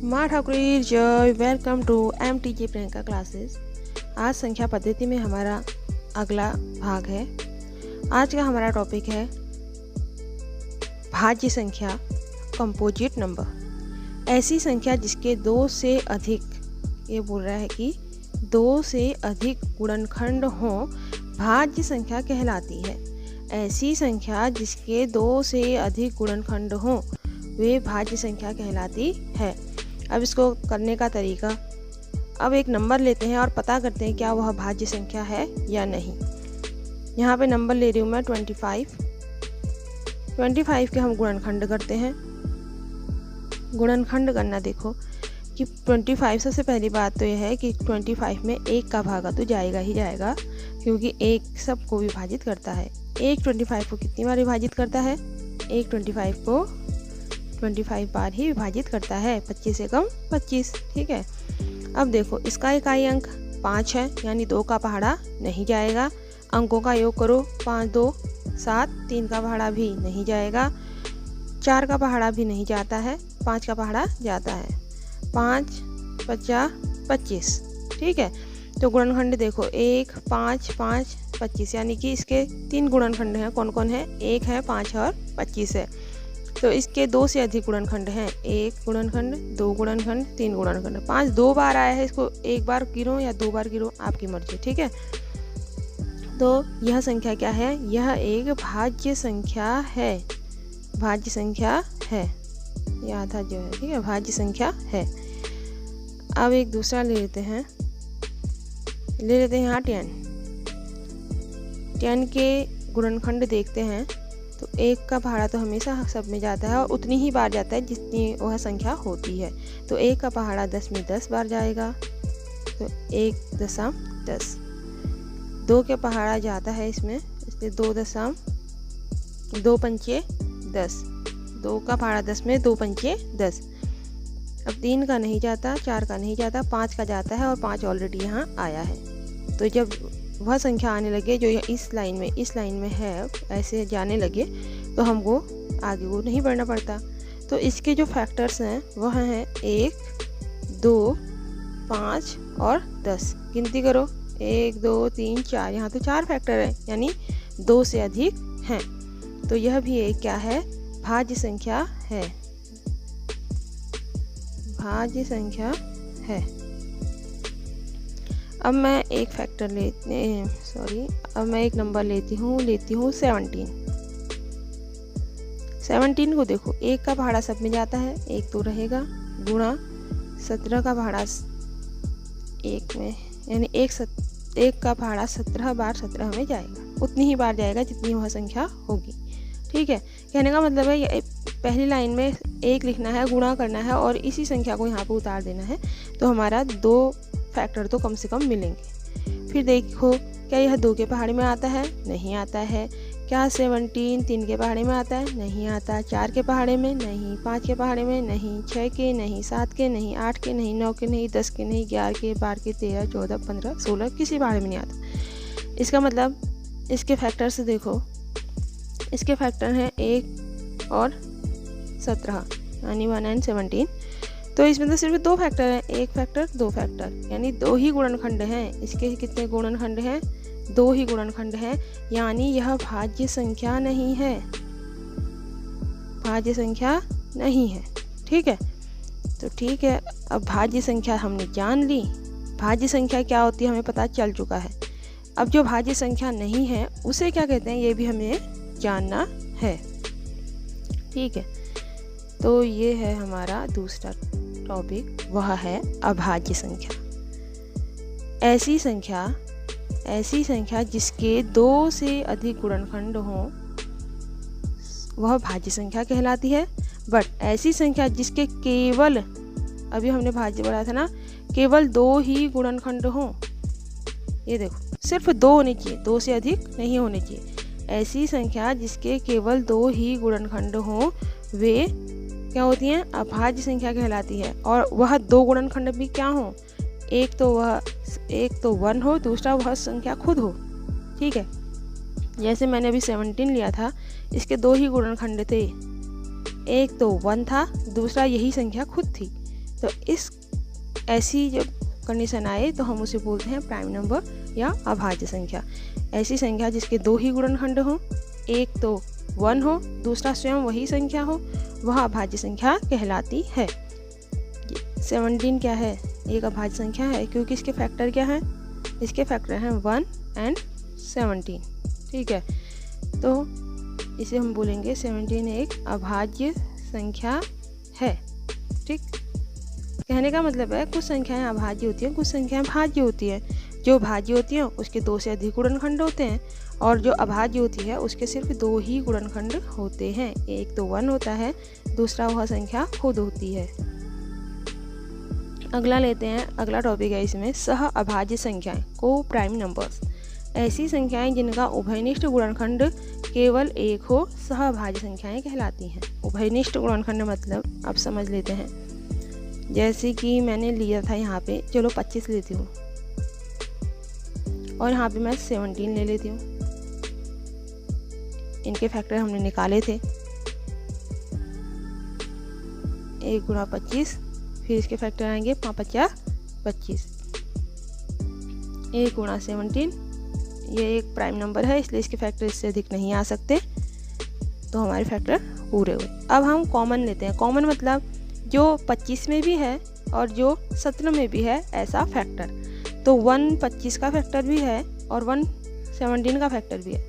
माँ ठाकुरी जय, welcome to MTG Priyanka classes. आज संख्या पद्धति में हमारा अगला भाग है। आज का हमारा टॉपिक है भाज्य संख्या, कंपोजिट नंबर। ऐसी संख्या जिसके दो से अधिक, ये बोल रहा है कि दो से अधिक गुणनखंड हों, भाज्य संख्या कहलाती है। ऐसी संख्या जिसके दो से अधिक गुणनखंड हों, वे भाज्य संख्या कहलाती है। अब इसको करने का तरीका, अब एक नंबर लेते हैं और पता करते हैं क्या वह भाज्य संख्या है या नहीं। यहाँ पे नंबर ले रही हूँ मैं 25 के हम गुणनखंड करते हैं। गुणनखंड करना, देखो कि 25, सबसे पहली बात तो यह है कि 25 में एक का भागा तो जाएगा ही जाएगा, क्योंकि एक सबको विभाजित करता है। एक 25 को कितनी बार विभाजित करता है? एक 25 को 25 बार ही विभाजित करता है। 25 से कम 25, ठीक है। अब देखो इसका इकाई अंक 5 है, यानी 2 का पहाड़ा नहीं जाएगा। अंकों का योग करो, 5 2 7, 3 का पहाड़ा भी नहीं जाएगा, 4 का पहाड़ा भी नहीं जाता है, 5 का पहाड़ा जाता है। 5 50 25, ठीक है। तो गुणनखंड देखो 1 5 5 25, यानी कि इसके 3 गुणनखंड हैं। कौन कौन है? 1 है, 5 है और 25 है। तो इसके 2 से अधिक गुणनखंड हैं। 1 गुणनखंड, 2 गुणनखंड, 3 गुणनखंड। 5 2 बार आया है, इसको एक बार गिनो या 2 बार गिनो, आपकी मर्जी, ठीक है। तो यह संख्या क्या है? यह एक भाज्य संख्या है। भाज्य संख्या है, यह आधा जो है, ठीक है, भाज्य संख्या है। अब एक दूसरा ले लेते हैं यहाँ 10 के गुणनखंड देखते हैं। तो 1 का पहाड़ा तो हमेशा सब में जाता है और उतनी ही बार जाता है जितनी वह संख्या होती है। तो 1 का पहाड़ा 10 में 10 बार जाएगा, तो 1 दशम 10। 2 के पहाड़ा जाता है इसमें, इसलिए 2 दशम 2 पंचे 10। 2 का पहाड़ा 10 में 2 पंचे 10। अब 3 का नहीं जाता, 4 का नहीं जाता, 5 का जाता है और 5 ऑलरेडी यहाँ आया है। तो जब वह संख्या आने लगे जो इस लाइन में है, ऐसे जाने लगे, तो हमको आगे को नहीं बढ़ना पड़ता। तो इसके जो फैक्टर्स हैं वह हैं 1 2 5 और 10। गिनती करो, 1 2 3 4, यहाँ तो 4 फैक्टर है, यानी 2 से अधिक हैं। तो यह भी एक क्या है? भाज्य संख्या है। भाज्य संख्या है। अब मैं एक फैक्टर अब मैं एक नंबर लेती हूँ 17 को देखो, 1 का पहाड़ा सब में जाता है, 1 तो रहेगा, गुणा 17 का पहाड़ा 1 में, यानी 1 का पहाड़ा 17 बार 17 में जाएगा। उतनी ही बार जाएगा जितनी वह संख्या होगी, ठीक है। कहने का मतलब है पहली लाइन में 1 लिखना है, गुणा करना है और इसी संख्या को यहाँ पर उतार देना है, तो हमारा 2 फैक्टर तो कम से कम मिलेंगे। फिर देखो, क्या यह 2 के पहाड़े में आता है? नहीं आता है। क्या 17 3 के पहाड़े में आता है? नहीं आता। 4 के पहाड़े में नहीं, 5 के पहाड़े में नहीं, 6 के नहीं, 7 के नहीं, 8 के नहीं, 9 के नहीं, 10 के नहीं, 11 के, 12 के, 13 14 15 16, किसी पहाड़े में नहीं आता। इसका मतलब इसके फैक्टर से देखो, इसके फैक्टर हैं 1 और 17, यानी 1 and 17। तो इसमें तो सिर्फ 2 फैक्टर हैं, 1 फैक्टर 2 फैक्टर, यानी 2 ही गुणनखंड हैं। इसके कितने गुणनखंड हैं? 2 ही गुणनखंड हैं, यानी यह भाज्य संख्या नहीं है। भाज्य संख्या नहीं है, ठीक है। तो ठीक है, अब भाज्य संख्या हमने जान ली। भाज्य संख्या क्या होती है हमें पता चल चुका है। अब जो भाज्य संख्या नहीं है उसे क्या कहते हैं, ये भी हमें जानना है, ठीक है। तो ये है हमारा दूसरा टॉपिक, वह है अभाज्य संख्या। ऐसी संख्या जिसके 2 से अधिक गुणनखंड हों, वह भाज्य संख्या कहलाती है। बट ऐसी संख्या जिसके केवल, अभी हमने भाज्य पढ़ा था ना, केवल 2 ही गुणनखंड हों, ये देखो सिर्फ 2 होने चाहिए, 2 से अधिक नहीं होने चाहिए। ऐसी संख्या जिसके केवल 2 ही गुणनखंड हों, वे क्या होती हैं? अभाज्य संख्या कहलाती है। और वह 2 गुणनखंड भी क्या हो? एक तो 1 हो, दूसरा वह संख्या खुद हो, ठीक है। जैसे मैंने अभी 17 लिया था, इसके 2 ही गुणनखंड थे, एक तो 1 था, दूसरा यही संख्या खुद थी। तो इस ऐसी जब कंडीशन आए तो हम उसे बोलते हैं प्राइम नंबर या अभाज्य संख्या। ऐसी संख्या जिसके दो ही गुणनखंड हों, एक तो 1 हो, दूसरा स्वयं वही संख्या हो, वह अभाज्य संख्या कहलाती है। 17 क्या है? एक अभाज्य संख्या है क्योंकि इसके फैक्टर क्या हैं? इसके फैक्टर हैं 1 एंड 17। ठीक है, तो इसे हम बोलेंगे 17 एक अभाज्य संख्या है। ठीक, कहने का मतलब है कुछ संख्याएं अभाज्य होती हैं, कुछ संख्याएं भाज्य होती हैं। जो भाज्य होती हैं उसके 2 से अधिक गुणनखंड होते हैं और जो अभाज्य होती है उसके सिर्फ 2 ही गुणनखंड होते हैं। एक तो 1 होता है, दूसरा वह संख्या खुद होती है। अगला लेते हैं, अगला टॉपिक है इसमें सह अभाज्य संख्याएं, को प्राइम नंबर्स। ऐसी संख्याएं जिनका उभयनिष्ठ गुणनखंड केवल एक हो सह अभाज्य संख्याएं कहलाती हैं। उभयनिष्ठ गुणनखंड मतलब आप समझ लेते हैं, जैसे कि मैंने लिया था यहाँ पे, चलो 25 लेती हूँ और यहाँ पे मैं 17 ले लेती हूँ। इनके फैक्टर हमने निकाले थे, 1 गुणा 25, फिर इसके फैक्टर आएंगे 5 पच्चा 25, 1 गुणा 17। ये एक प्राइम नंबर है इसलिए इसके फैक्टर इससे अधिक नहीं आ सकते, तो हमारे फैक्टर पूरे हुए। अब हम कॉमन लेते हैं। कॉमन मतलब जो 25 में भी है और जो 17 में भी है ऐसा फैक्टर। तो 1 25 का फैक्टर भी है और 1 17 का फैक्टर भी है।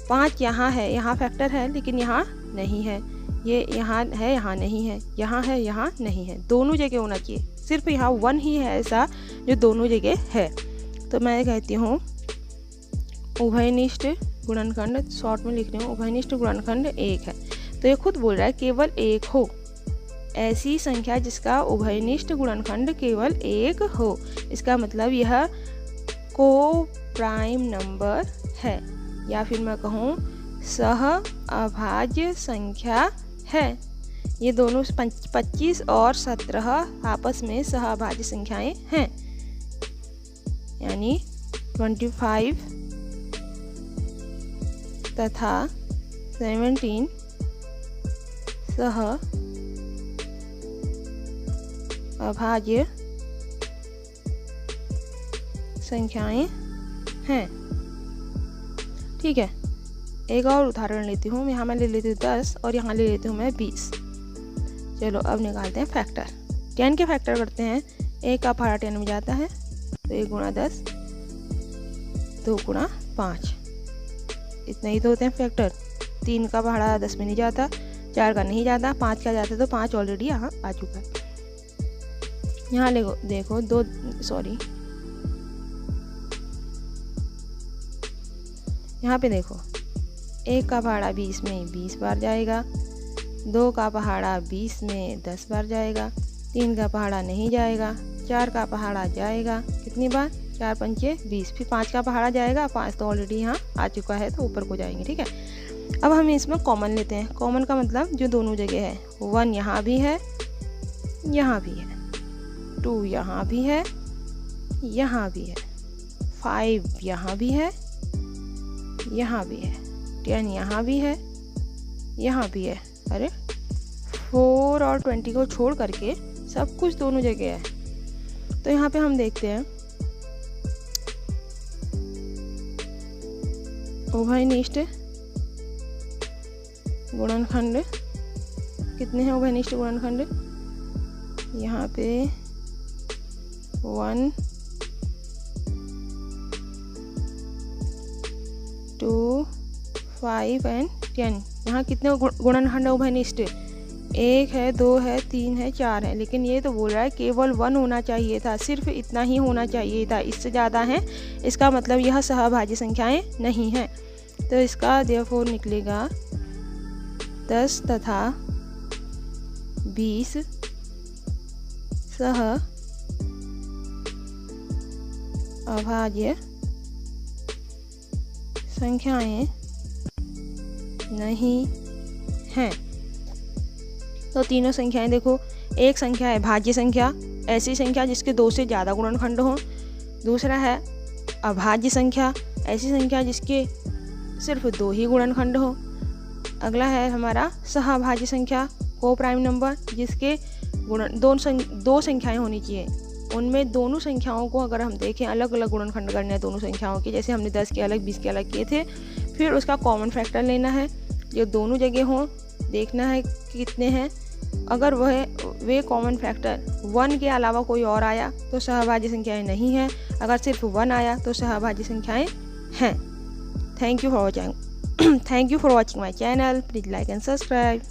5 यहाँ है, यहाँ फैक्टर है लेकिन यहाँ नहीं है, ये यहाँ है यहाँ नहीं है, यहाँ है यहाँ नहीं है, दोनों जगह होना चाहिए। सिर्फ यहाँ 1 ही है ऐसा जो दोनों जगह है। तो मैं कहती हूँ उभयनिष्ठ गुणनखंड, शॉर्ट में लिख रही हूँ, उभयनिष्ठ गुणनखंड 1 है। तो ये खुद बोल रहा है केवल 1 हो, ऐसी संख्या जिसका उभयनिष्ठ गुणनखंड केवल 1 हो। इसका मतलब यह को प्राइम नंबर है, या फिर मैं कहूँ सह अभाज्य संख्या है। ये दोनों 25 और 17 आपस में सह अभाज्य संख्याएं हैं, यानी 25 तथा 17 सह अभाज्य संख्याएं हैं। ठीक है, एक और उदाहरण लेती हूँ। यहाँ मैं ले लेती हूँ 10 और यहाँ ले लेती हूँ मैं 20। चलो अब निकालते हैं फैक्टर। 10 के फैक्टर करते हैं, 1 का पहाड़ा 10 में जाता है तो 1 गुणा 10, 2 गुणा 5, इतना ही तो होते हैं फैक्टर। 3 का पहाड़ा 10 में नहीं जाता, 4 का नहीं जाता, 5 का जाता, तो 5 ऑलरेडी यहाँ आ चुका है। यहाँ देखो 2 सॉरी यहाँ पे देखो, 1 का पहाड़ा 20 में 20 बार जाएगा, 2 का पहाड़ा 20 में 10 बार जाएगा, 3 का पहाड़ा नहीं जाएगा, 4 का पहाड़ा जाएगा कितनी बार, 4 पंचे 20, फिर 5 का पहाड़ा जाएगा, 5 तो ऑलरेडी यहाँ आ चुका है तो ऊपर को जाएंगे। ठीक है, अब हम इसमें कॉमन लेते हैं। कॉमन का मतलब जो दोनों जगह है, 1 यहाँ भी है यहाँ भी है, 2 यहाँ भी है यहाँ भी है, 5 यहाँ भी है यहाँ भी है, 10 यहाँ भी है यहाँ भी है। अरे 4 और 20 को छोड़ करके सब कुछ दोनों जगह है। तो यहाँ पे हम देखते हैं उभयनिष्ठ गुणनखंड कितने हैं? उभयनिष्ठ गुणनखंड यहाँ पे 1 2 5 एंड 10। यहाँ कितने गुणनखंड है उभयनिष्ठ? 1 है, 2 है, 3 है, 4 है। लेकिन ये तो बोल रहा है केवल 1 होना चाहिए था, सिर्फ इतना ही होना चाहिए था, इससे ज़्यादा है। इसका मतलब यह सहभाज्य संख्याएं नहीं हैं। तो इसका देयरफॉर निकलेगा 10 तथा 20 सह अभाज्य संख्याएं नहीं हैं। तो तीनों संख्याएं देखो, एक संख्या है भाज्य संख्या, ऐसी संख्या जिसके 2 से ज़्यादा गुणनखंड हों। दूसरा है अभाज्य संख्या, ऐसी संख्या जिसके सिर्फ 2 ही गुणनखंड हों। अगला है हमारा सहअभाज्य संख्या, को प्राइम नंबर, जिसके दो संख्याएं होनी चाहिए। उनमें दोनों संख्याओं को अगर हम देखें, अलग अलग गुणनखंड करने हैं दोनों संख्याओं के, जैसे हमने 10 के अलग 20 के अलग किए थे, फिर उसका कॉमन फैक्टर लेना है जो दोनों जगह हों, देखना है कि कितने हैं। अगर वे कॉमन फैक्टर 1 के अलावा कोई और आया तो सहभाज्य संख्याएं नहीं हैं, अगर सिर्फ 1 आया तो सहभाज्य संख्याएं हैं। Thank you for watching my channel. Please like and subscribe.